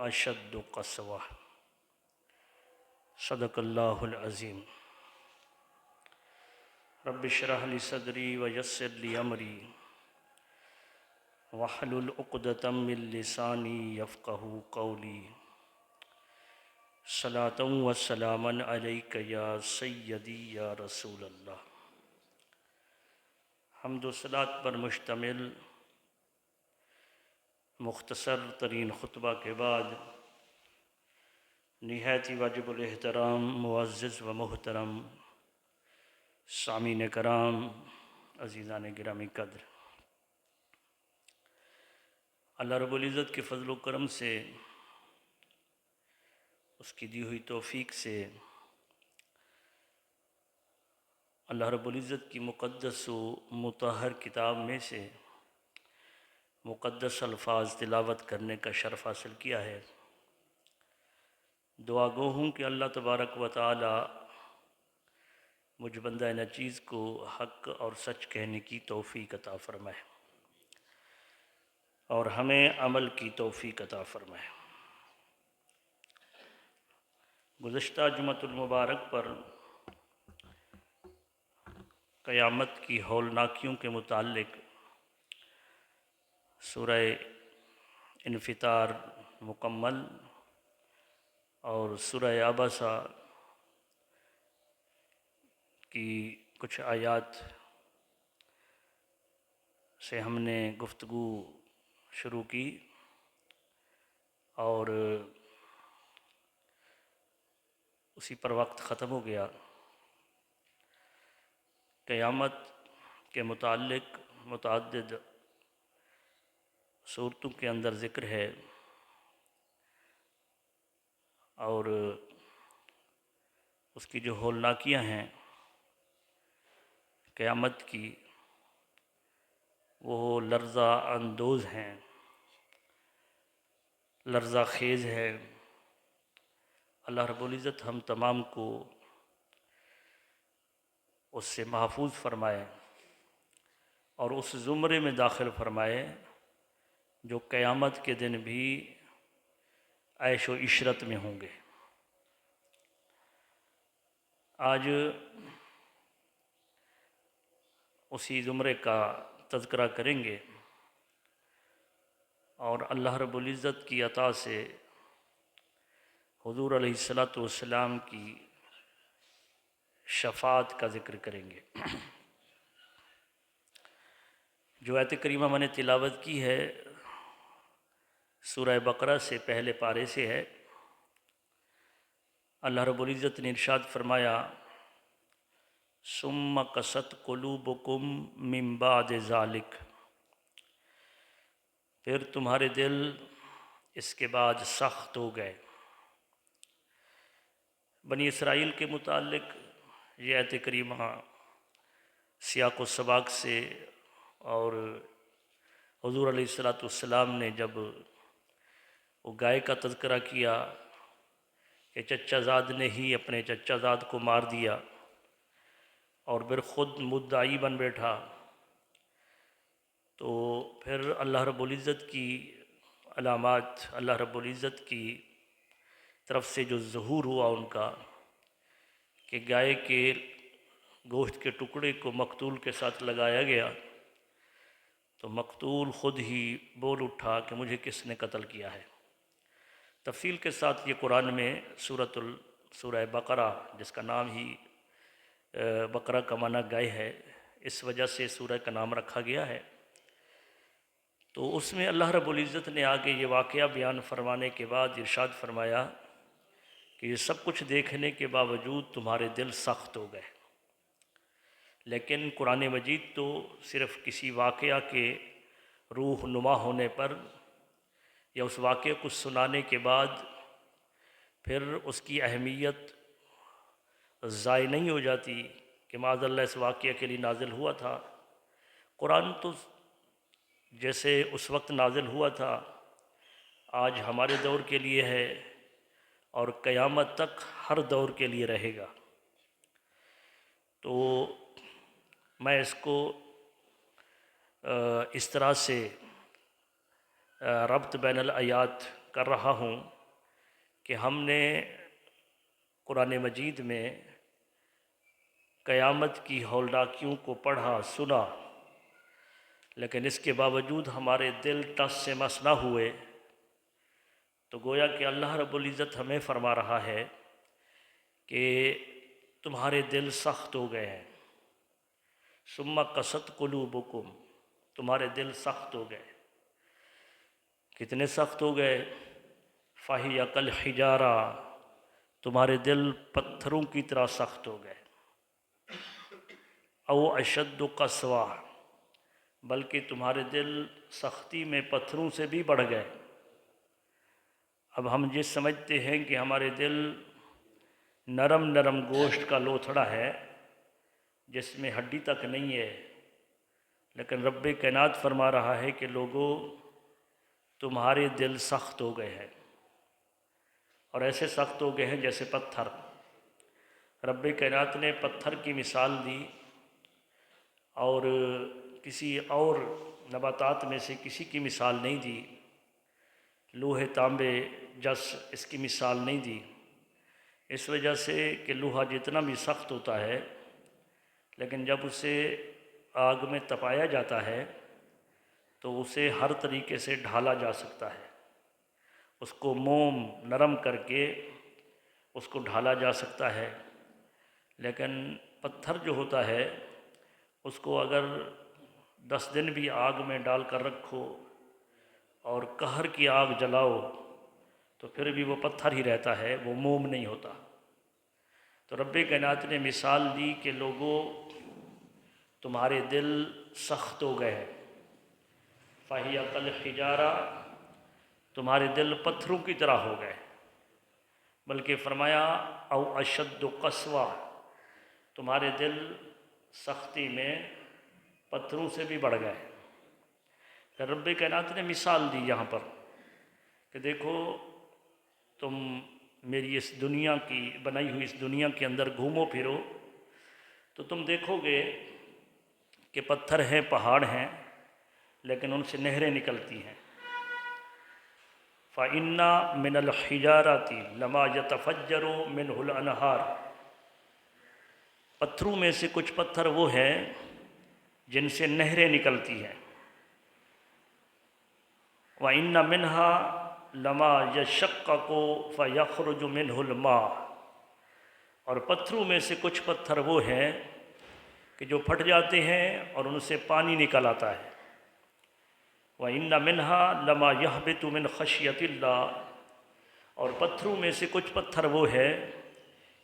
اشد قسوہ۔ صدق اللہ العظیم۔ رب اشرح لی صدری ویسر لی امری واحلل عقدۃ من لسانی یفقہوا قولی۔ صلاۃ و سلاما علیک یا سیدی یا رسول اللہ۔ حمد و صلات پر مشتمل مختصر ترین خطبہ کے بعد نہایت ہی واجب الاحترام معزز و محترم سامعین کرام، عزیزان گرامی قدر، اللہ رب العزت کے فضل و کرم سے، اس کی دی ہوئی توفیق سے اللہ رب العزت کی مقدس و مطہر کتاب میں سے مقدس الفاظ تلاوت کرنے کا شرف حاصل کیا ہے۔ دعا گو ہوں کہ اللہ تبارک و تعالی مجھ بندہ نچیز کو حق اور سچ کہنے کی توفیق عطا فرمائے اور ہمیں عمل کی توفیق عطا فرمائے۔ گزشتہ جمعۃ المبارک پر قیامت کی ہولناکیوں کے متعلق سورہ انفطار مکمل اور سورہ عبسہ کی کچھ آیات سے ہم نے گفتگو شروع کی اور اسی پر وقت ختم ہو گیا۔ قیامت کے متعلق متعدد صورتوں کے اندر ذکر ہے اور اس کی جو ہولناکیاں ہیں قیامت کی، وہ لرزہ اندوز ہیں، لرزہ خیز ہے۔ اللہ رب العزت ہم تمام کو اس سے محفوظ فرمائے اور اس زمرے میں داخل فرمائے جو قیامت کے دن بھی عیش و عشرت میں ہوں گے۔ آج اسی زمرے کا تذکرہ کریں گے اور اللہ رب العزت کی عطا سے حضور علیہ الصلاۃ والسلام کی شفاعت کا ذکر کریں گے۔ جو آیت کریمہ میں نے تلاوت کی ہے سورہ بقرہ سے پہلے پارے سے ہے۔ اللہ رب العزت نے ارشاد فرمایا، ثم قست قلوبکم من بعد ذلک، پھر تمہارے دل اس کے بعد سخت ہو گئے۔ بنی اسرائیل کے متعلق یہ آیت کریمہ سیاق و سباق سے اور حضور علیہ الصلاۃ والسلام نے جب وہ گائے کا تذکرہ کیا کہ چچا زاد نے ہی اپنے چچا زاد کو مار دیا اور پھر خود مدعی بن بیٹھا، تو پھر اللہ رب العزت کی علامات، اللہ رب العزت کی طرف سے جو ظہور ہوا ان کا کہ گائے کے گوشت کے ٹکڑے کو مقتول کے ساتھ لگایا گیا، تو مقتول خود ہی بول اٹھا کہ مجھے کس نے قتل کیا ہے۔ تفصیل کے ساتھ یہ قرآن میں سورہ بقرہ، جس کا نام ہی بقرہ کا معنی گائے ہے، اس وجہ سے سورہ کا نام رکھا گیا ہے۔ تو اس میں اللہ رب العزت نے آگے یہ واقعہ بیان فرمانے کے بعد ارشاد فرمایا کہ یہ سب کچھ دیکھنے کے باوجود تمہارے دل سخت ہو گئے۔ لیکن قرآن مجید تو صرف کسی واقعہ کے روح نما ہونے پر یا اس واقعے کو سنانے کے بعد پھر اس کی اہمیت ضائع نہیں ہو جاتی کہ معاذ اللہ اس واقعہ کے لیے نازل ہوا تھا۔ قرآن تو جیسے اس وقت نازل ہوا تھا آج ہمارے دور کے لیے ہے اور قیامت تک ہر دور کے لیے رہے گا۔ تو میں اس کو اس طرح سے ربط بین الآیات کر رہا ہوں کہ ہم نے قرآن مجید میں قیامت کی ہولناکیوں کو پڑھا سنا، لیکن اس کے باوجود ہمارے دل ٹس سے مس نہ ہوئے، تو گویا کہ اللہ رب العزت ہمیں فرما رہا ہے کہ تمہارے دل سخت ہو گئے ہیں، ثم قست قلوبکم، تمہارے دل سخت ہو گئے۔ کتنے سخت ہو گئے؟ فہی کالحجارہ، تمہارے دل پتھروں کی طرح سخت ہو گئے، او اشد قسوہ، بلکہ تمہارے دل سختی میں پتھروں سے بھی بڑھ گئے۔ اب ہم یہ سمجھتے ہیں کہ ہمارے دل نرم نرم گوشت کا لوتھڑا ہے جس میں ہڈی تک نہیں ہے، لیکن رب کائنات فرما رہا ہے کہ لوگوں تمہارے دل سخت ہو گئے ہیں، اور ایسے سخت ہو گئے ہیں جیسے پتھر۔ رب کائنات نے پتھر کی مثال دی، اور کسی اور نباتات میں سے کسی کی مثال نہیں دی، لوہے تانبے جس اس کی مثال نہیں دی، اس وجہ سے کہ لوہا جتنا بھی سخت ہوتا ہے، لیکن جب اسے آگ میں تپایا جاتا ہے تو اسے ہر طریقے سے ڈھالا جا سکتا ہے، اس کو موم نرم کر کے اس کو ڈھالا جا سکتا ہے، لیکن پتھر جو ہوتا ہے اس کو اگر 10 دن بھی آگ میں ڈال کر رکھو اور قہر کی آگ جلاؤ تو پھر بھی وہ پتھر ہی رہتا ہے، وہ موم نہیں ہوتا۔ تو رب کائنات نے مثال دی کہ لوگوں تمہارے دل سخت ہو گئے ہیں، فہی کالحجارہ، تمہارے دل پتھروں کی طرح ہو گئے، بلکہ فرمایا او اشد قسوہ، تمہارے دل سختی میں پتھروں سے بھی بڑھ گئے۔ رب کائنات نے مثال دی یہاں پر کہ دیکھو تم میری اس دنیا کی بنائی ہوئی اس دنیا کے اندر گھومو پھرو تو تم دیکھو گے کہ پتھر ہیں، پہاڑ ہیں، لیکن ان سے نہریں نکلتی ہیں۔ فَإِنَّ مِنَ الْحِجَارَةِ لَمَا يَتَفَجَّرُ مِنْهُ الْأَنْهَارُ، پتھروں میں سے کچھ پتھر وہ ہیں جن سے نہریں نکلتی ہیں۔ وَإِنَّ مِنْهَا لَمَا يَشَقَّقُ فَيَخْرُجُ مِنْهُ الْمَاءُ، اور پتھروں میں سے کچھ پتھر وہ ہیں کہ جو پھٹ جاتے ہیں اور ان سے پانی نکل آتا ہے۔ وَإِنَّ مِنْهَا لَمَا يَهْبِطُ مِنْ خَشْيَةِ اللَّهِ، اور پتھروں میں سے کچھ پتھر وہ ہے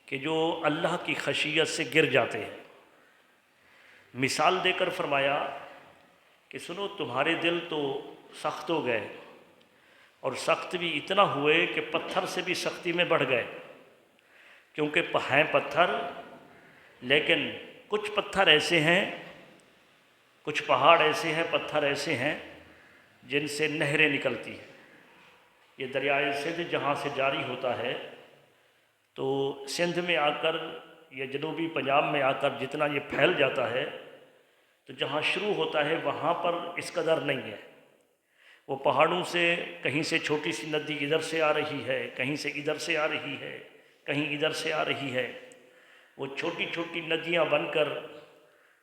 کہ جو اللہ کی خشیت سے گر جاتے ہیں۔ مثال دے کر فرمایا کہ سنو تمہارے دل تو سخت ہو گئے، اور سخت بھی اتنا ہوئے کہ پتھر سے بھی سختی میں بڑھ گئے، کیونکہ ہیں پتھر، لیکن کچھ پتھر ایسے ہیں، کچھ پہاڑ ایسے ہیں، پتھر ایسے ہیں جن سے نہریں نکلتی ہیں۔ یہ دریائے سندھ جہاں سے جاری ہوتا ہے تو سندھ میں آ کر یا جنوبی پنجاب میں آ کر جتنا یہ پھیل جاتا ہے تو جہاں شروع ہوتا ہے وہاں پر اس قدر نہیں ہے، وہ پہاڑوں سے کہیں سے چھوٹی سی ندی ادھر سے آ رہی ہے، کہیں سے ادھر سے آ رہی ہے، کہیں ادھر سے آ رہی ہے، وہ چھوٹی چھوٹی ندیاں بن کر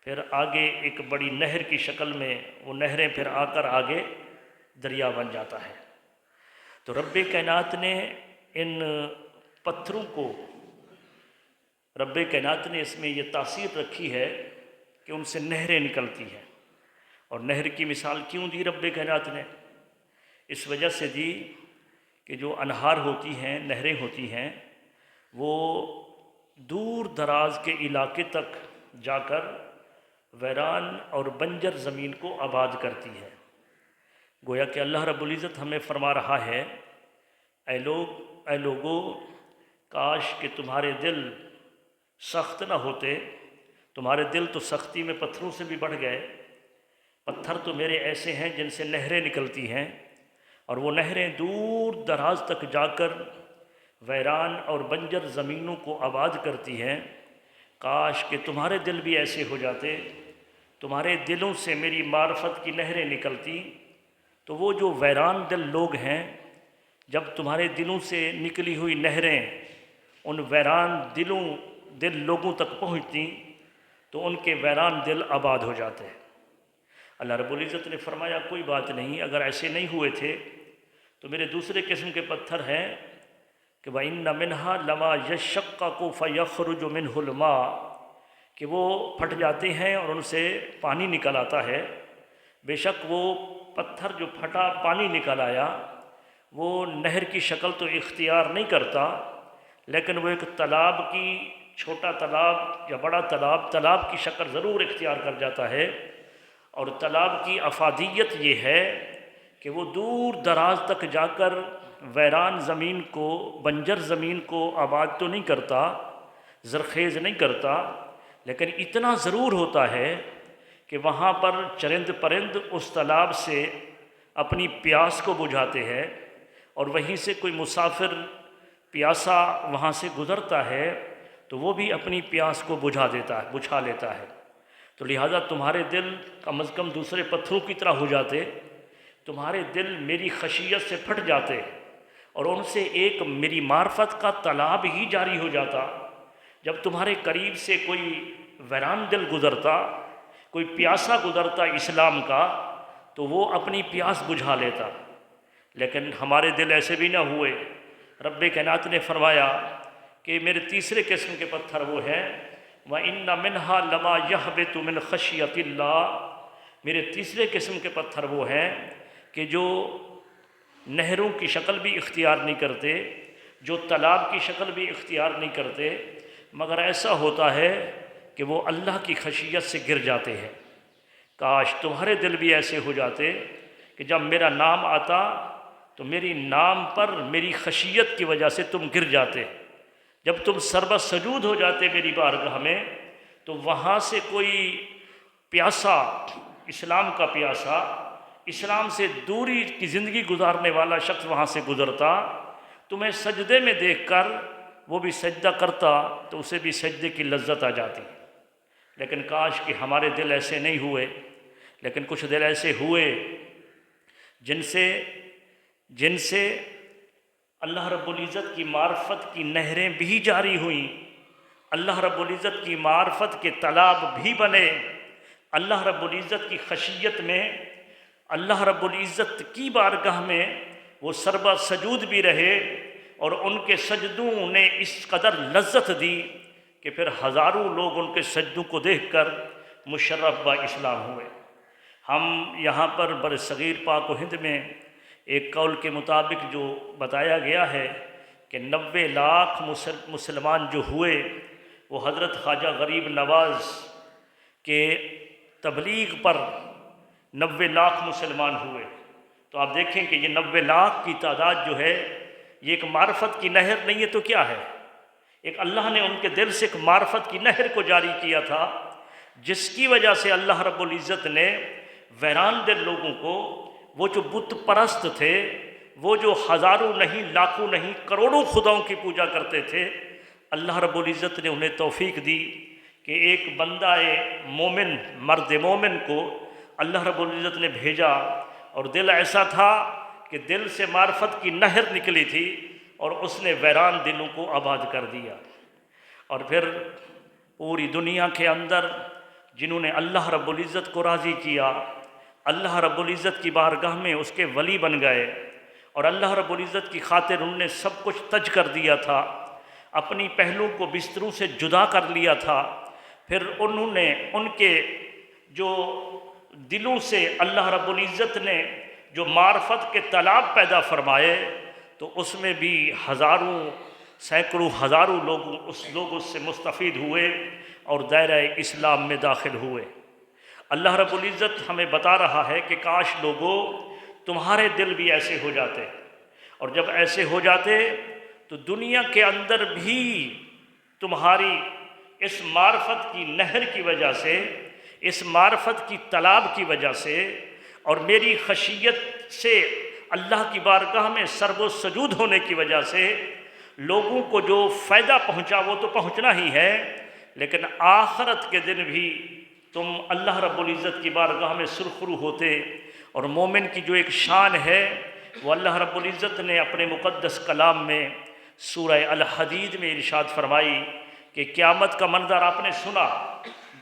پھر آگے ایک بڑی نہر کی شکل میں وہ نہریں پھر آ کر آگے دریا بن جاتا ہے۔ تو رب کائنات نے ان پتھروں کو، رب کائنات نے اس میں یہ تاثیر رکھی ہے کہ ان سے نہریں نکلتی ہیں۔ اور نہر کی مثال کیوں دی رب کائنات نے؟ اس وجہ سے دی کہ جو انہار ہوتی ہیں، نہریں ہوتی ہیں، وہ دور دراز کے علاقے تک جا کر ویران اور بنجر زمین کو آباد کرتی ہے۔ گویا کہ اللہ رب العزت ہمیں فرما رہا ہے اے لوگو کاش کہ تمہارے دل سخت نہ ہوتے، تمہارے دل تو سختی میں پتھروں سے بھی بڑھ گئے، پتھر تو میرے ایسے ہیں جن سے نہریں نکلتی ہیں، اور وہ نہریں دور دراز تک جا کر ویران اور بنجر زمینوں کو آباد کرتی ہیں۔ کاش کہ تمہارے دل بھی ایسے ہو جاتے، تمہارے دلوں سے میری معرفت کی نہریں نکلتی، تو وہ جو ویران دل لوگ ہیں جب تمہارے دلوں سے نکلی ہوئی نہریں ان ویران دل لوگوں تک پہنچتی تو ان کے ویران دل آباد ہو جاتے ہیں۔ اللہ رب العزت نے فرمایا کوئی بات نہیں، اگر ایسے نہیں ہوئے تھے تو میرے دوسرے قسم کے پتھر ہیں کہ وَإِنَّ مِنْهَا لَمَا يَشَّقَّقُ فَيَخْرُجُ مِنْهُ الْمَاءُ، کہ وہ پھٹ جاتے ہیں اور ان سے پانی نکل آتا ہے۔ بے شک وہ پتھر جو پھٹا پانی نکل آیا وہ نہر کی شکل تو اختیار نہیں کرتا، لیکن وہ ایک تالاب کی، چھوٹا تالاب یا بڑا تالاب کی شکل ضرور اختیار کر جاتا ہے۔ اور تالاب کی افادیت یہ ہے کہ وہ دور دراز تک جا کر ویران زمین کو، بنجر زمین کو آباد تو نہیں کرتا، زرخیز نہیں کرتا، لیکن اتنا ضرور ہوتا ہے کہ وہاں پر چرند پرند اس تالاب سے اپنی پیاس کو بجھاتے ہیں، اور وہیں سے کوئی مسافر پیاسا وہاں سے گزرتا ہے تو وہ بھی اپنی پیاس کو بجھا لیتا ہے۔ تو لہٰذا تمہارے دل کم از کم دوسرے پتھروں کی طرح ہو جاتے، تمہارے دل میری خشیت سے پھٹ جاتے، اور ان سے ایک میری معرفت کا تالاب ہی جاری ہو جاتا۔ جب تمہارے قریب سے کوئی ویران دل گزرتا، کوئی پیاسا گزرتا اسلام کا، تو وہ اپنی پیاس بجھا لیتا۔ لیکن ہمارے دل ایسے بھی نہ ہوئے۔ رب کائنات نے فرمایا کہ میرے تیسرے قسم کے پتھر وہ ہیں وَإِنَّ مِنْهَا لَمَا يَهْبِطُ مِنْ خَشْيَةِ اللَّهِ، میرے تیسرے قسم کے پتھر وہ ہیں کہ جو نہروں کی شکل بھی اختیار نہیں کرتے، جو تالاب کی شکل بھی اختیار نہیں کرتے، مگر ایسا ہوتا ہے کہ وہ اللہ کی خشیت سے گر جاتے ہیں۔ کاش تمہارے دل بھی ایسے ہو جاتے کہ جب میرا نام آتا تو میری نام پر میری خشیت کی وجہ سے تم گر جاتے، جب تم سربہ سجود ہو جاتے میری بارگاہ میں تو وہاں سے کوئی پیاسا، اسلام کا پیاسا، اسلام سے دوری کی زندگی گزارنے والا شخص وہاں سے گزرتا، تمہیں سجدے میں دیکھ کر وہ بھی سجدہ کرتا تو اسے بھی سجدے کی لذت آ جاتی۔ لیکن کاش کہ ہمارے دل ایسے نہیں ہوئے، لیکن کچھ دل ایسے ہوئے جن سے اللہ رب العزت کی معرفت کی نہریں بھی جاری ہوئیں، اللہ رب العزت کی معرفت کے تالاب بھی بنے، اللہ رب العزت کی خشیت میں، اللہ رب العزت کی بارگاہ میں وہ سربہ سجود بھی رہے، اور ان کے سجدوں نے اس قدر لذت دی کہ پھر ہزاروں لوگ ان کے سجدوں کو دیکھ کر مشرف با اسلام ہوئے۔ ہم یہاں پر برصغیر پاک و ہند میں ایک قول کے مطابق جو بتایا گیا ہے کہ 90 لاکھ مسلمان جو ہوئے وہ حضرت خواجہ غریب نواز کے تبلیغ پر 90 لاکھ مسلمان ہوئے۔ تو آپ دیکھیں کہ یہ 90 لاکھ کی تعداد جو ہے یہ ایک معرفت کی نہر نہیں ہے تو کیا ہے؟ ایک اللہ نے ان کے دل سے ایک معرفت کی نہر کو جاری کیا تھا، جس کی وجہ سے اللہ رب العزت نے ویران دل لوگوں کو، وہ جو بت پرست تھے، وہ جو ہزاروں نہیں، لاکھوں نہیں، کروڑوں خداؤں کی پوجا کرتے تھے، اللہ رب العزت نے انہیں توفیق دی کہ ایک بندہ مومن، مرد مومن کو اللہ رب العزت نے بھیجا، اور دل ایسا تھا کہ دل سے معرفت کی نہر نکلی تھی اور اس نے ویران دلوں کو آباد کر دیا۔ اور پھر پوری دنیا کے اندر جنہوں نے اللہ رب العزت کو راضی کیا، اللہ رب العزت کی بارگاہ میں اس کے ولی بن گئے، اور اللہ رب العزت کی خاطر انہوں نے سب کچھ تج کر دیا تھا، اپنی پہلو کو بستروں سے جدا کر لیا تھا، پھر انہوں نے ان کے جو دلوں سے اللہ رب العزت نے جو معرفت کے تالاب پیدا فرمائے تو اس میں بھی ہزاروں، سینکڑوں ہزاروں لوگ اس سے مستفید ہوئے اور دائرہ اسلام میں داخل ہوئے۔ اللہ رب العزت ہمیں بتا رہا ہے کہ کاش لوگوں تمہارے دل بھی ایسے ہو جاتے، اور جب ایسے ہو جاتے تو دنیا کے اندر بھی تمہاری اس معرفت کی نہر کی وجہ سے، اس معرفت کی تالاب کی وجہ سے، اور میری خشیت سے اللہ کی بارگاہ میں سرب و سجود ہونے کی وجہ سے لوگوں کو جو فائدہ پہنچا وہ تو پہنچنا ہی ہے، لیکن آخرت کے دن بھی تم اللہ رب العزت کی بارگاہ میں سرخرو ہوتے۔ اور مومن کی جو ایک شان ہے وہ اللہ رب العزت نے اپنے مقدس کلام میں سورہ الحدید میں ارشاد فرمائی کہ قیامت کا منظر آپ نے سنا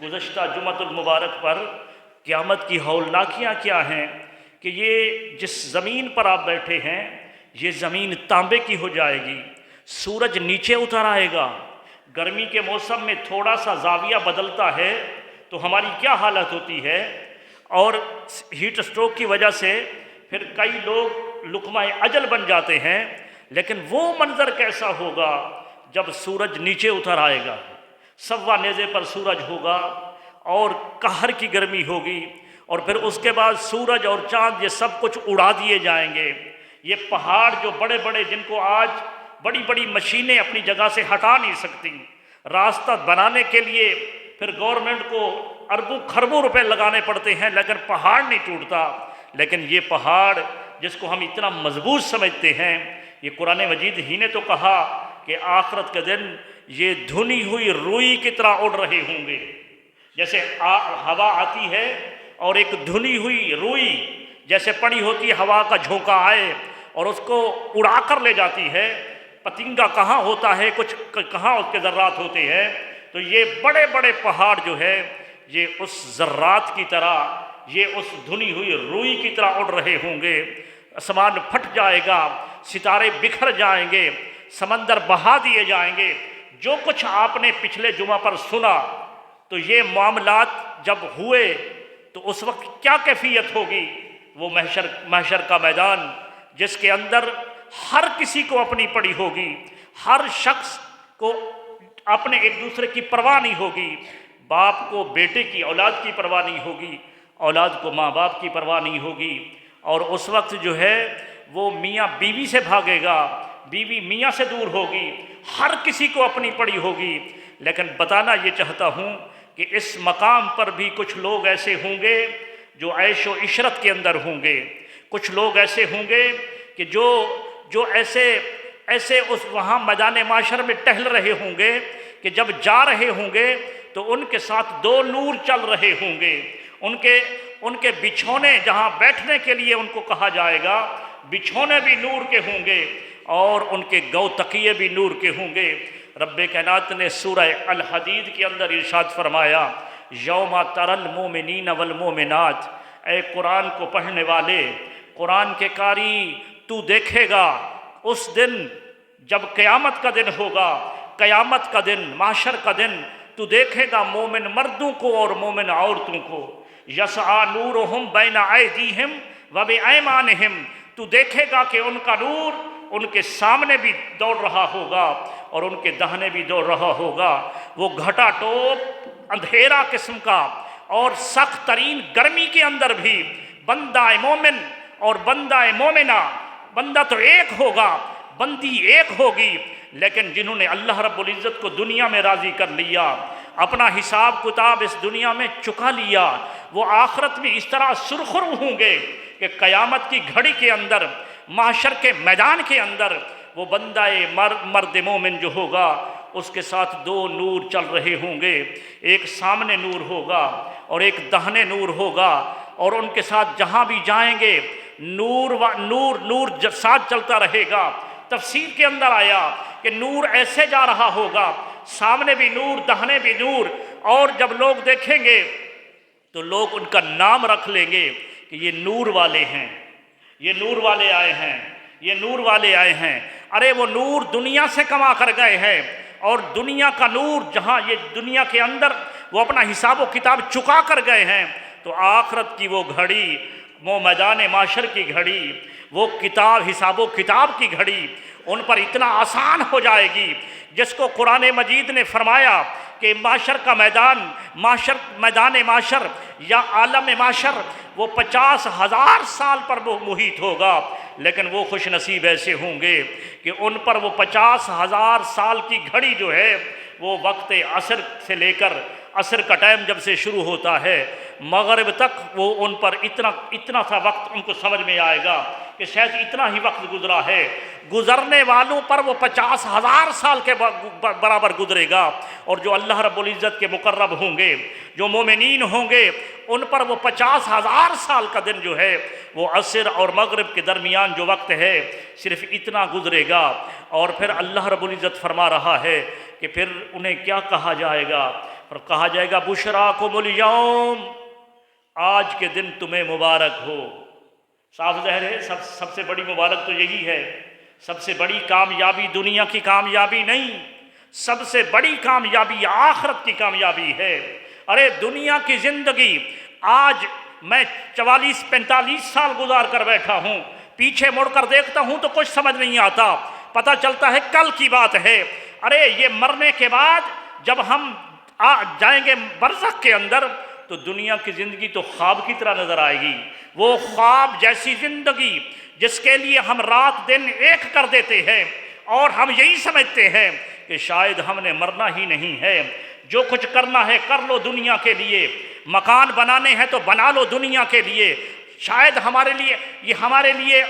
گزشتہ جمعۃ المبارک پر۔ قیامت کی ہولناکیاں کیا ہیں کہ یہ جس زمین پر آپ بیٹھے ہیں یہ زمین تانبے کی ہو جائے گی، سورج نیچے اتر آئے گا، گرمی کے موسم میں تھوڑا سا زاویہ بدلتا ہے تو ہماری کیا حالت ہوتی ہے، اور ہیٹ اسٹروک کی وجہ سے پھر کئی لوگ لقمہ اجل بن جاتے ہیں۔ لیکن وہ منظر کیسا ہوگا جب سورج نیچے اتر آئے گا، سوا نیزے پر سورج ہوگا اور قہر کی گرمی ہوگی، اور پھر اس کے بعد سورج اور چاند یہ سب کچھ اڑا دیے جائیں گے۔ یہ پہاڑ جو بڑے بڑے جن کو آج بڑی بڑی مشینیں اپنی جگہ سے ہٹا نہیں سکتی، راستہ بنانے کے لیے پھر گورنمنٹ کو اربوں خربوں روپے لگانے پڑتے ہیں لیکن پہاڑ نہیں ٹوٹتا۔ لیکن یہ پہاڑ جس کو ہم اتنا مضبوط سمجھتے ہیں، یہ قرآن مجید ہی نے تو کہا کہ آخرت کے دن یہ دھنی ہوئی روئی کی طرح اڑ رہے ہوں گے۔ جیسے ہوا آتی ہے اور ایک دھنی ہوئی روئی جیسے پڑی ہوتی ہے، ہوا کا جھونکا آئے اور اس کو اڑا کر لے جاتی ہے، پتنگا کہاں ہوتا ہے، کچھ کہاں اس کے ذرات ہوتے ہیں، تو یہ بڑے بڑے پہاڑ جو ہے یہ اس ذرات کی طرح، یہ اس دھنی ہوئی روئی کی طرح اڑ رہے ہوں گے۔ آسمان پھٹ جائے گا، ستارے بکھر جائیں گے، سمندر بہا دیے جائیں گے۔ جو کچھ آپ نے پچھلے جمعہ پر سنا، تو یہ معاملات جب ہوئے تو اس وقت کیا کیفیت ہوگی؟ وہ محشر کا میدان جس کے اندر ہر کسی کو اپنی پڑی ہوگی، ہر شخص کو اپنے ایک دوسرے کی پرواہ نہیں ہوگی، باپ کو بیٹے کی، اولاد کی پرواہ نہیں ہوگی، اولاد کو ماں باپ کی پرواہ نہیں ہوگی، اور اس وقت جو ہے وہ میاں بیوی سے بھاگے گا، بیوی میاں سے دور ہوگی، ہر کسی کو اپنی پڑی ہوگی۔ لیکن بتانا یہ چاہتا ہوں کہ اس مقام پر بھی کچھ لوگ ایسے ہوں گے جو عیش و عشرت کے اندر ہوں گے، کچھ لوگ ایسے ہوں گے کہ جو ایسے اس وہاں میدان معاشر میں ٹہل رہے ہوں گے کہ جب جا رہے ہوں گے تو ان کے ساتھ دو نور چل رہے ہوں گے، ان کے بچھونے جہاں بیٹھنے کے لیے ان کو کہا جائے گا، بچھونے بھی نور کے ہوں گے اور ان کے گو تکیے بھی نور کے ہوں گے۔ رب کائنات نے سورہ الحدید کے اندر ارشاد فرمایا، یوم تری المؤمنین والمؤمنات، اے قرآن کو پڑھنے والے، قرآن کے قاری، تو دیکھے گا اس دن جب قیامت کا دن ہوگا، قیامت کا دن، محشر کا دن، تو دیکھے گا مومن مردوں کو اور مومن عورتوں کو، یسعی نورہم بین ایدیہم وبایمانہم، تو دیکھے گا کہ ان کا نور ان کے سامنے بھی دوڑ رہا ہوگا اور ان کے داہنے بھی دوڑ رہا ہوگا۔ وہ گھٹا ٹوپ اندھیرا قسم کا اور سخت ترین گرمی کے اندر بھی بندہ مومن اور بندہ مومنہ، بندہ تو ایک ہوگا، بندی ایک ہوگی، لیکن جنہوں نے اللہ رب العزت کو دنیا میں راضی کر لیا، اپنا حساب کتاب اس دنیا میں چکا لیا، وہ آخرت میں اس طرح سرخرو ہوں گے کہ قیامت کی گھڑی کے اندر، محشر کے میدان کے اندر، وہ بندہ مرد مومن جو ہوگا اس کے ساتھ دو نور چل رہے ہوں گے، ایک سامنے نور ہوگا اور ایک دہنے نور ہوگا، اور ان کے ساتھ جہاں بھی جائیں گے نور ساتھ چلتا رہے گا۔ تفسیر کے اندر آیا کہ نور ایسے جا رہا ہوگا، سامنے بھی نور، دہنے بھی نور، اور جب لوگ دیکھیں گے تو لوگ ان کا نام رکھ لیں گے کہ یہ نور والے ہیں، یہ نور والے آئے ہیں، یہ نور والے آئے ہیں۔ ارے وہ نور دنیا سے کما کر گئے ہیں، اور دنیا کا نور جہاں یہ دنیا کے اندر وہ اپنا حساب و کتاب چکا کر گئے ہیں، تو آخرت کی وہ گھڑی، وہ میدان معاشر کی گھڑی، وہ کتاب، حساب و کتاب کی گھڑی ان پر اتنا آسان ہو جائے گی، جس کو قرآن مجید نے فرمایا کہ معاشر کا میدان معاشر یا عالم معاشر وہ 50,000 سال پر محیط ہوگا، لیکن وہ خوش نصیب ایسے ہوں گے کہ ان پر وہ 50,000 سال کی گھڑی جو ہے وہ وقت عصر سے لے کر، عصر کا ٹائم جب سے شروع ہوتا ہے مغرب تک، وہ ان پر اتنا سا وقت ان کو سمجھ میں آئے گا کہ شاید اتنا ہی وقت گزرا ہے، گزرنے والوں پر وہ 50,000 سال کے برابر گزرے گا، اور جو اللہ رب العزت کے مقرب ہوں گے، جو مومنین ہوں گے، ان پر وہ 50,000 سال کا دن جو ہے وہ عصر اور مغرب کے درمیان جو وقت ہے صرف اتنا گزرے گا۔ اور پھر اللہ رب العزت فرما رہا ہے کہ پھر انہیں کیا کہا جائے گا؟ اور کہا جائے گا بشراکم الیوم، آج کے دن تمہیں مبارک ہو۔ صاف ظاہر ہے سب سے بڑی مبارک تو یہی ہے، سب سے بڑی کامیابی دنیا کی کامیابی نہیں، سب سے بڑی کامیابی آخرت کی کامیابی ہے۔ ارے دنیا کی زندگی آج میں 44-45 سال گزار کر بیٹھا ہوں، پیچھے مڑ کر دیکھتا ہوں تو کچھ سمجھ نہیں آتا، پتہ چلتا ہے کل کی بات ہے۔ ارے یہ مرنے کے بعد جب ہم جائیں گے برزخ کے اندر تو دنیا کی زندگی تو خواب کی طرح نظر آئے گی، وہ خواب جیسی زندگی جس کے لیے ہم رات دن ایک کر دیتے ہیں، اور ہم یہی سمجھتے ہیں کہ شاید ہم نے مرنا ہی نہیں ہے، جو کچھ کرنا ہے کر لو دنیا کے لیے، مکان بنانے ہیں تو بنا لو دنیا کے لیے، شاید ہمارے لیے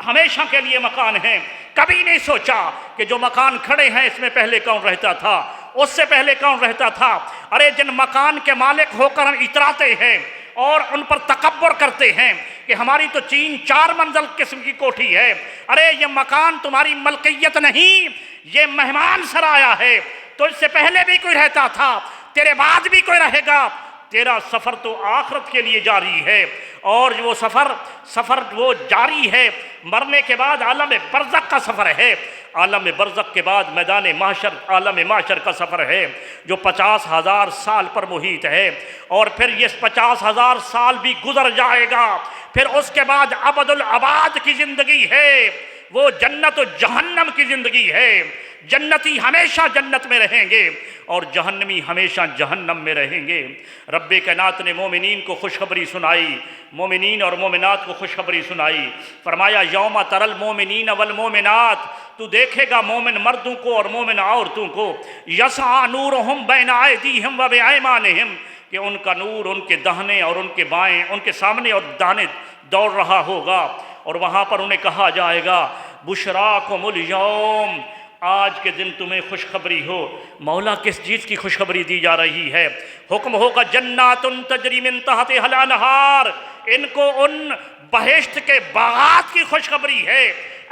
ہمیشہ کے لیے مکان ہیں۔ کبھی نہیں سوچا کہ جو مکان کھڑے ہیں اس میں پہلے کون رہتا تھا، اس سے پہلے کون رہتا تھا۔ ارے جن مکان کے مالک ہو کر ہم اتراتے ہیں اور ان پر تکبر کرتے ہیں کہ ہماری تو 3-4 منزل قسم کی کوٹھی ہے، ارے یہ مکان تمہاری ملکیت نہیں، یہ مہمان سرایا ہے، تو اس سے پہلے بھی کوئی رہتا تھا، تیرے بعد بھی کوئی رہے گا، تیرا سفر تو آخرت کے لیے جاری ہے، اور وہ سفر وہ جاری ہے، مرنے کے بعد عالم برزخ کا سفر ہے، عالم برزخ کے بعد میدان محشر، عالم محشر کا سفر ہے جو 50,000 سال پر محیط ہے، اور پھر یہ 50,000 سال بھی گزر جائے گا، پھر اس کے بعد ابد الاباد کی زندگی ہے، وہ جنت و جہنم کی زندگی ہے، جنتی ہمیشہ جنت میں رہیں گے اور جہنمی ہمیشہ جہنم میں رہیں گے۔ رب کائنات نے مومنین کو خوشخبری سنائی، مومنین اور مومنات کو خوشخبری سنائی، فرمایا یوم تری المومنین والمومنات، تو دیکھے گا مومن مردوں کو اور مومن عورتوں کو، یسعی نورہم بین ایدیہم و بایمانہم، کہ ان کا نور ان کے داہنے اور ان کے بائیں، ان کے سامنے اور داہنے دوڑ رہا ہوگا، اور وہاں پر انہیں کہا جائے گا بشراکم الیوم، آج کے دن تمہیں خوشخبری ہو۔ مولا کس چیز کی خوشخبری دی جا رہی ہے؟ حکم ہوگا جنات تجری من تحتہا الانہار، ان کو ان بہشت کے باغات کی خوشخبری ہے،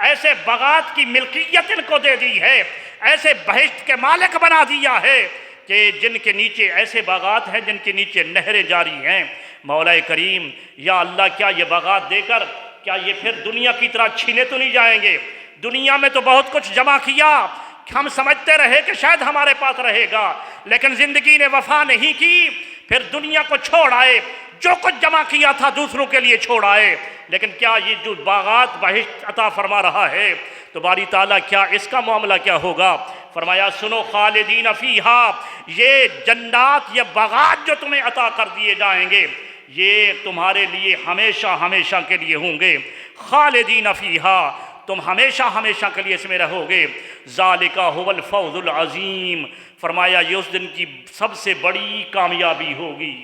ایسے باغات کی ملکیت ان کو دے دی ہے، ایسے بہشت کے مالک بنا دیا ہے کہ جن کے نیچے ایسے باغات ہیں جن کے نیچے نہریں جاری ہیں۔ مولا کریم یا اللہ، کیا یہ باغات دے کر کیا یہ پھر دنیا کی طرح چھینے تو نہیں جائیں گے؟ دنیا میں تو بہت کچھ جمع کیا، ہم سمجھتے رہے کہ شاید ہمارے پاس رہے گا، لیکن زندگی نے وفا نہیں کی، پھر دنیا کو چھوڑ آئے، جو کچھ جمع کیا تھا دوسروں کے لیے چھوڑ آئے۔ لیکن کیا یہ جو باغات بہشت عطا فرما رہا ہے تو باری تعالیٰ کیا اس کا معاملہ کیا ہوگا؟ فرمایا سنو خالدین فیہا، یہ جنات، یہ باغات جو تمہیں عطا کر دیے جائیں گے یہ تمہارے لیے ہمیشہ ہمیشہ کے لیے ہوں گے، خالدین فیہا، تم ہمیشہ ہمیشہ کے لیے اس میں رہو گے، ذالک هو الفوز العظیم، فرمایا یہ اس دن کی سب سے بڑی کامیابی ہوگی،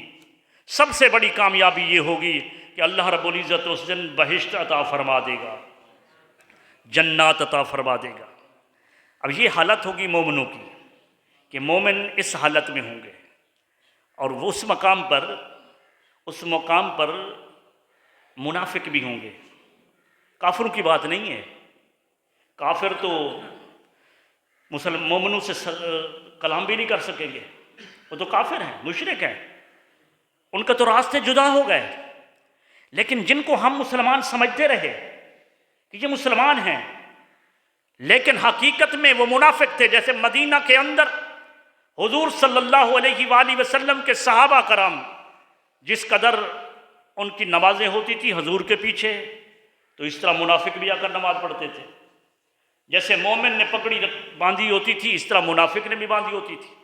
سب سے بڑی کامیابی یہ ہوگی کہ اللہ رب العزت اس دن بہشت عطا فرما دے گا، جنات عطا فرما دے گا۔ اب یہ حالت ہوگی مومنوں کی کہ مومن اس حالت میں ہوں گے، اور وہ اس مقام پر منافق بھی ہوں گے۔ کافروں کی بات نہیں ہے، کافر تو مومنوں سے کلام بھی نہیں کر سکیں گے، وہ تو کافر ہیں، مشرک ہیں، ان کا تو راستے جدا ہو گئے۔ لیکن جن کو ہم مسلمان سمجھتے رہے کہ یہ مسلمان ہیں، لیکن حقیقت میں وہ منافق تھے، جیسے مدینہ کے اندر حضور صلی اللہ علیہ وآلہ وسلم کے صحابہ کرام جس قدر ان کی نمازیں ہوتی تھی حضور کے پیچھے، تو اس طرح منافق بھی آ کر نماز پڑھتے تھے، جیسے مومن نے پکڑی باندھی ہوتی تھی اس طرح منافق نے بھی باندھی ہوتی تھی،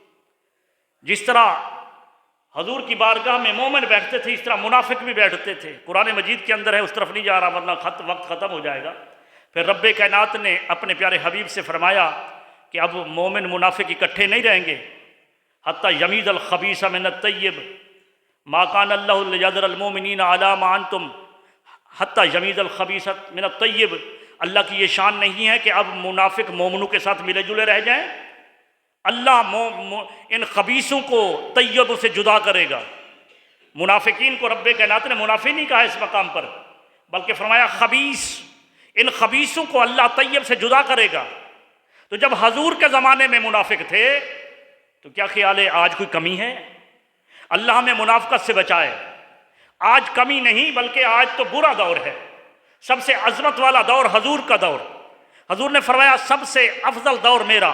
جس طرح حضور کی بارگاہ میں مومن بیٹھتے تھے اس طرح منافق بھی بیٹھتے تھے۔ قرآن مجید کے اندر ہے، اس طرف نہیں جا رہا ورنہ وقت ختم ہو جائے گا۔ پھر رب کائنات نے اپنے پیارے حبیب سے فرمایا کہ اب مومن منافق اکٹھے نہیں رہیں گے، حتی یمیز الخبیث من الطیب، ما کان اللہ لیذر المؤمنین علی ما انتم، حتیٰ یمیز الخبیثۃ من الطیب، اللہ کی یہ شان نہیں ہے کہ اب منافق مومنوں کے ساتھ ملے جلے رہ جائیں، اللہ ان خبیثوں کو طیبوں سے جدا کرے گا۔ منافقین کو رب کائنات نے منافق نہیں کہا اس مقام پر، بلکہ فرمایا خبیث، ان خبیثوں کو اللہ طیب سے جدا کرے گا۔ تو جب حضور کے زمانے میں منافق تھے تو کیا خیال ہے آج کوئی کمی ہے؟ اللہ ہمیں منافقت سے بچائے۔ آج کمی نہیں بلکہ آج تو برا دور ہے، سب سے عظمت والا دور حضور کا دور۔ حضور نے فرمایا سب سے افضل دور میرا،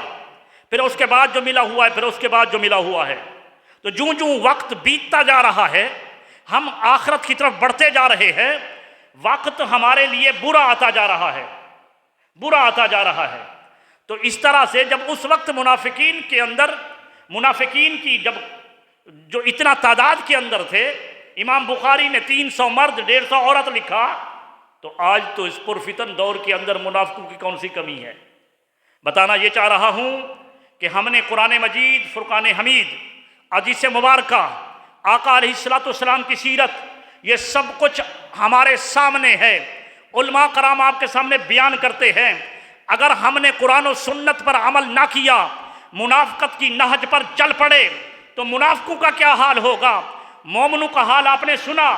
پھر اس کے بعد جو ملا ہوا ہے، پھر اس کے بعد جو ملا ہوا ہے۔ تو جوں جوں وقت بیتتا جا رہا ہے، ہم آخرت کی طرف بڑھتے جا رہے ہیں، وقت ہمارے لیے برا آتا جا رہا ہے، برا آتا جا رہا ہے۔ تو اس طرح سے جب اس وقت منافقین کے اندر، منافقین کی جب جو اتنا تعداد کے اندر تھے، امام بخاری نے 300 مرد 150 عورت لکھا، تو آج تو اس پرفتن دور کے اندر منافقوں کی کون سی کمی ہے؟ بتانا یہ چاہ رہا ہوں کہ ہم نے قرآن مجید، فرقان حمید، حدیث مبارکہ، آقا علیہ الصلوۃ والسلام کی سیرت، یہ سب کچھ ہمارے سامنے ہے، علماء کرام آپ کے سامنے بیان کرتے ہیں۔ اگر ہم نے قرآن و سنت پر عمل نہ کیا، منافقت کی نہج پر چل پڑے، تو منافقوں کا کیا حال ہوگا؟ مومنوں کا حال آپ نے سنا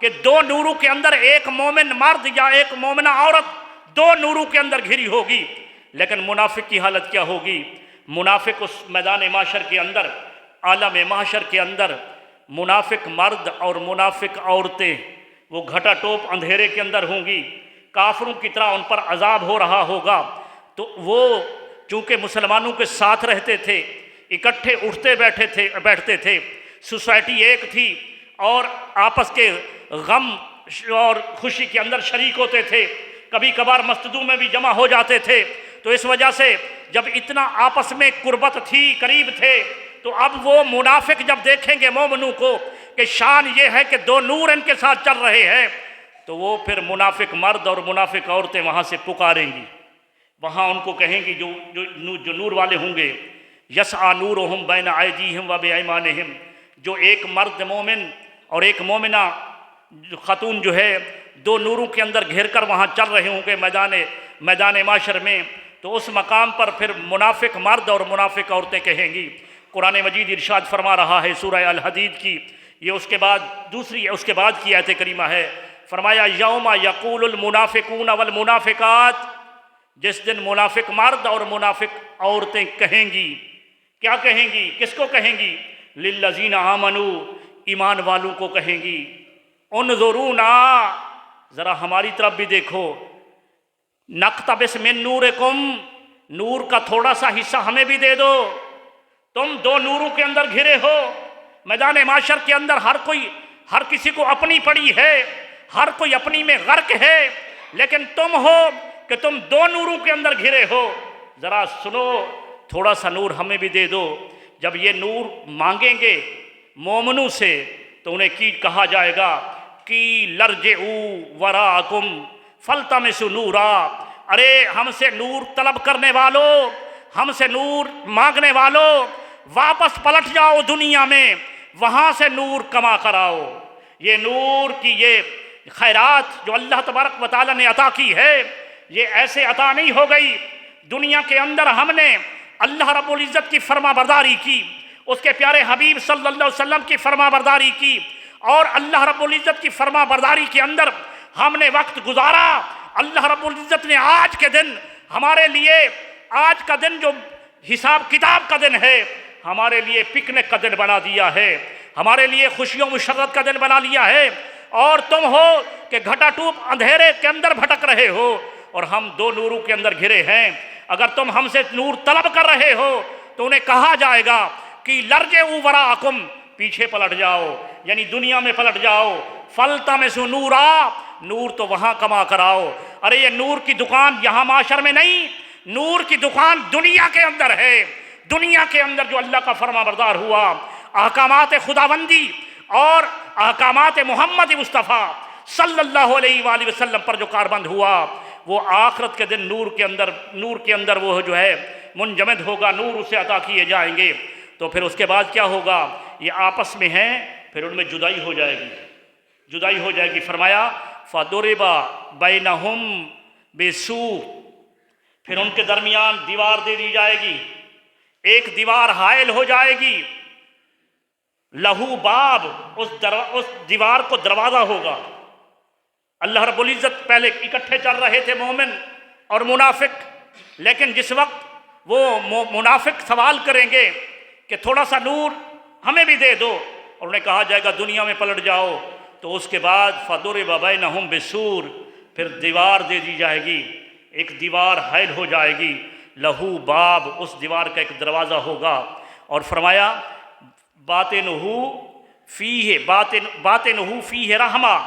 کہ 2 نوروں کے اندر ایک مومن مرد یا ایک مومنہ عورت 2 نوروں کے اندر گھری ہوگی، لیکن منافق کی حالت کیا ہوگی؟ منافق اس میدان معاشر کے اندر، عالم معاشر کے اندر، منافق مرد اور منافق عورتیں وہ گھٹا ٹوپ اندھیرے کے اندر ہوں گی، کافروں کی طرح ان پر عذاب ہو رہا ہوگا۔ تو وہ چونکہ مسلمانوں کے ساتھ رہتے تھے، اکٹھے اٹھتے بیٹھتے تھے، سوسائٹی ایک تھی، اور آپس کے غم اور خوشی کے اندر شریک ہوتے تھے، کبھی کبھار مسجدوں میں بھی جمع ہو جاتے تھے۔ تو اس وجہ سے جب اتنا آپس میں قربت تھی، قریب تھے، تو اب وہ منافق جب دیکھیں گے مومنوں کو کہ شان یہ ہے کہ 2 نور ان کے ساتھ چل رہے ہیں، تو وہ پھر منافق مرد اور منافق عورتیں وہاں سے پکاریں گی، وہاں ان کو کہیں گی جو نور والے ہوں گے، یسعی نورہم بین ایدیہم و بایمانہم، جو ایک مرد مومن اور ایک مومنہ خاتون جو ہے 2 نوروں کے اندر گھیر کر وہاں چل رہے ہوں گے میدان معاشر میں، تو اس مقام پر پھر منافق مرد اور منافق عورتیں کہیں گی۔ قرآن مجید ارشاد فرما رہا ہے سورہ الحدید کی، یہ اس کے بعد کی آیت کریمہ ہے، فرمایا یوم یقول المنافقون والمنافقات، جس دن منافق مرد اور منافق عورتیں کہیں گی، کیا کہیں گی؟ کس کو کہیں گی؟ للذین آمنوا، ایمان والوں کو کہیں گی، انظرونا، ذرا ہماری طرف بھی دیکھو، نقتبس من نورکم، نور کا تھوڑا سا حصہ ہمیں بھی دے دو، تم 2 نوروں کے اندر گھرے ہو، میدان معاشر کے اندر ہر کسی کو اپنی پڑی ہے، ہر کوئی اپنی میں غرق ہے، لیکن تم ہو کہ تم 2 نوروں کے اندر گھرے ہو، ذرا سنو، تھوڑا سا نور ہمیں بھی دے دو۔ جب یہ نور مانگیں گے مومنوں سے تو انہیں کہا جائے گا کہ لرجعوا وراءکم فالتمسوا نورا، ارے ہم سے نور طلب کرنے والوں، ہم سے نور مانگنے والوں، واپس پلٹ جاؤ دنیا میں، وہاں سے نور کما کر آؤ۔ یہ نور کی یہ خیرات جو اللہ تبارک و تعالیٰ نے عطا کی ہے، یہ ایسے عطا نہیں ہو گئی۔ دنیا کے اندر ہم نے اللہ رب العزت کی فرما برداری کی، اس کے پیارے حبیب صلی اللہ علیہ وسلم کی فرما برداری کی، اور اللہ رب العزت کی فرما برداری کے اندر ہم نے وقت گزارا۔ اللہ رب العزت نے آج کے دن ہمارے لیے، آج کا دن جو حساب کتاب کا دن ہے، ہمارے لیے پکنک کا دن بنا دیا ہے، ہمارے لیے خوشیوں مسرت کا دن بنا لیا ہے، اور تم ہو کہ گھٹا ٹوپ اندھیرے کے اندر بھٹک رہے ہو، اور ہم 2 نوروں کے اندر گھرے ہیں۔ اگر تم ہم سے نور طلب کر رہے ہو تو انہیں کہا جائے گا کہ لرجعوا وراءکم، پیچھے پلٹ جاؤ، یعنی دنیا میں پلٹ جاؤ، فالتمسوا نورا، نور تو وہاں کما کر آؤ۔ ارے یہ نور کی دکان یہاں معاشر میں نہیں، نور کی دکان دنیا کے اندر ہے۔ دنیا کے اندر جو اللہ کا فرما بردار ہوا، احکامات خداوندی اور احکامات محمد مصطفیٰ صلی اللہ علیہ وآلہ وسلم پر جو کاربند ہوا، وہ آخرت کے دن نور کے اندر وہ جو ہے منجمد ہوگا، نور اسے عطا کیے جائیں گے۔ تو پھر اس کے بعد کیا ہوگا؟ یہ آپس میں ہیں، پھر ان میں جدائی ہو جائے گی، جدائی ہو جائے گی۔ فرمایا فَضُرِبَ بَيْنَهُمْ بِسُورٍ، پھر ان کے درمیان دیوار دے دی جائے گی، ایک دیوار حائل ہو جائے گی، لہو باب، اس دیوار کو دروازہ ہوگا۔ اللہ رب العزت پہلے اکٹھے چل رہے تھے مومن اور منافق، لیکن جس وقت وہ منافق سوال کریں گے کہ تھوڑا سا نور ہمیں بھی دے دو، اور انہیں کہا جائے گا دنیا میں پلٹ جاؤ، تو اس کے بعد فَضُرِبَ بَيْنَهُمْ بِسُورٍ، پھر دیوار دے دی جائے گی، ایک دیوار حائل ہو جائے گی، لہو باب، اس دیوار کا ایک دروازہ ہوگا۔ اور فرمایا باطنُہُ فیہ رحمہ،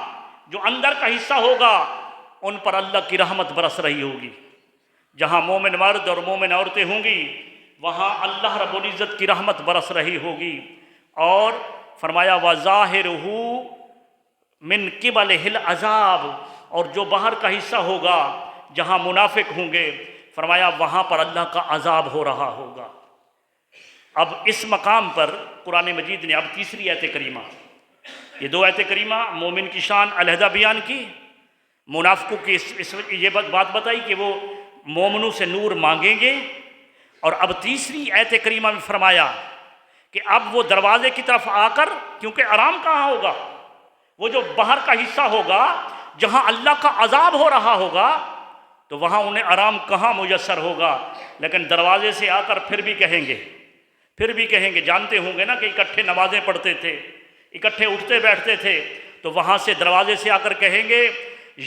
جو اندر کا حصہ ہوگا ان پر اللہ کی رحمت برس رہی ہوگی۔ جہاں مومن مرد اور مومن عورتیں ہوں گی وہاں اللہ رب العزت کی رحمت برس رہی ہوگی۔ اور فرمایا وَظَاهِرُهُ مِنْ قِبَلِهِ الْعَذَابُ، اور جو باہر کا حصہ ہوگا جہاں منافق ہوں گے فرمایا وہاں پر اللہ کا عذاب ہو رہا ہوگا۔ اب اس مقام پر قرآن مجید نے اب تیسری آیت کریمہ، یہ دو آیت کریمہ مومن کی شان علیحدہ بیان کی، منافقوں کی یہ بات بتائی کہ وہ مومنوں سے نور مانگیں گے، اور اب تیسری آیت کریمہ میں فرمایا کہ اب وہ دروازے کی طرف آ کر، کیونکہ آرام کہاں ہوگا، وہ جو باہر کا حصہ ہوگا جہاں اللہ کا عذاب ہو رہا ہوگا تو وہاں انہیں آرام کہاں میسر ہوگا، لیکن دروازے سے آ کر پھر بھی کہیں گے، جانتے ہوں گے نا کہ اکٹھے نمازیں پڑھتے تھے، اکٹھے اٹھتے بیٹھتے تھے، تو وہاں سے دروازے سے آ کر کہیں گے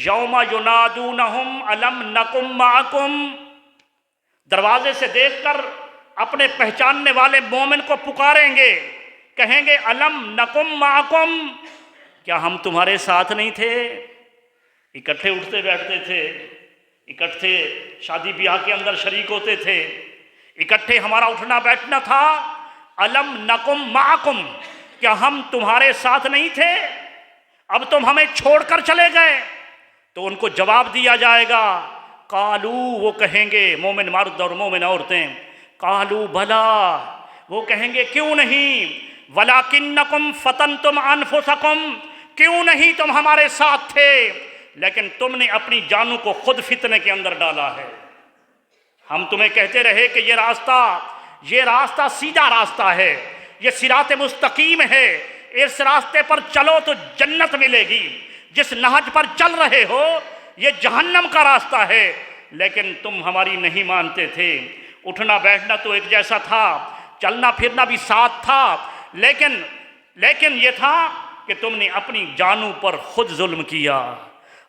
یوم ینادونہم الم نکم معکم، دروازے سے دیکھ کر اپنے پہچاننے والے مومن کو پکاریں گے، کہیں گے الم نکم معکم، کیا ہم تمہارے ساتھ نہیں تھے؟ اکٹھے اٹھتے بیٹھتے تھے، اکٹھے شادی بیاہ کے اندر شریک ہوتے تھے، اکٹھے ہمارا اٹھنا بیٹھنا تھا، الم نکم معکم، کیا ہم تمہارے ساتھ نہیں تھے؟ اب تم ہمیں چھوڑ کر چلے گئے۔ تو ان کو جواب دیا جائے گا، قالو، وہ کہیں گے مومن مرد اور مومن عورتیں، قالو بھلا، وہ کہیں گے کیوں نہیں، ولیکنکم فتنتم انفسکم، کیوں نہیں تم ہمارے ساتھ تھے لیکن تم نے اپنی جانوں کو خود فتنے کے اندر ڈالا ہے۔ ہم تمہیں کہتے رہے کہ یہ راستہ سیدھا راستہ ہے، یہ صراط مستقیم ہے، اس راستے پر چلو تو جنت ملے گی، جس نہج پر چل رہے ہو یہ جہنم کا راستہ ہے، لیکن تم ہماری نہیں مانتے تھے۔ اٹھنا بیٹھنا تو ایک جیسا تھا، چلنا پھرنا بھی ساتھ تھا، لیکن یہ تھا کہ تم نے اپنی جانوں پر خود ظلم کیا،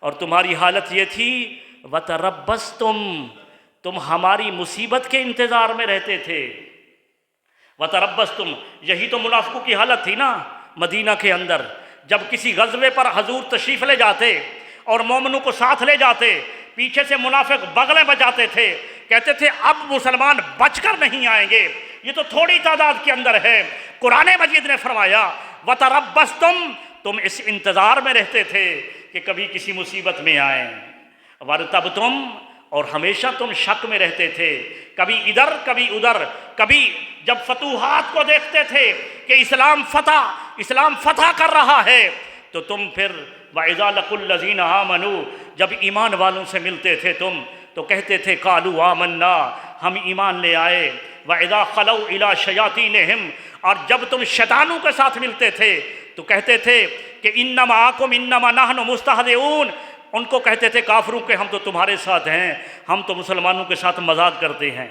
اور تمہاری حالت یہ تھی وَتَرَبَّصْتُمْ، تم ہماری مصیبت کے انتظار میں رہتے تھے۔ وَتَرَبَّصْتُمْ، یہی تو منافقوں کی حالت تھی نا مدینہ کے اندر، جب کسی غزوے پر حضور تشریف لے جاتے اور مومنوں کو ساتھ لے جاتے، پیچھے سے منافق بغلیں بجاتے تھے، کہتے تھے اب مسلمان بچ کر نہیں آئیں گے، یہ تو تھوڑی تعداد کے اندر ہے۔ قرآن مجید نے فرمایا وَتَرَبَّصْتُمْ، تم اس انتظار میں رہتے تھے کہ کبھی کسی مصیبت میں آئیں، وَارْتَبْتُمْ، اور ہمیشہ تم شک میں رہتے تھے، کبھی ادھر کبھی ادھر، کبھی جب فتوحات کو دیکھتے تھے کہ اسلام فتح کر رہا ہے تو تم پھر وَإِذَا لَقُوا الَّذِينَ آمَنُوا، جب ایمان والوں سے ملتے تھے تم تو کہتے تھے قَالُوا آمَنَّا، ہم ایمان لے آئے، وَإِذَا خَلَوْا إِلَىٰ شَيَاطِينِهِمْ، اور جب تم شیطانوں کے ساتھ ملتے تھے تو کہتے تھے کہ اِنَّمَا مَعَكُمْ اِنَّمَا نَحْنُ مُسْتَهْزِئُونَ، ان کو کہتے تھے کافروں کے ہم تو تمہارے ساتھ ہیں، ہم تو مسلمانوں کے ساتھ مذاق کرتے ہیں۔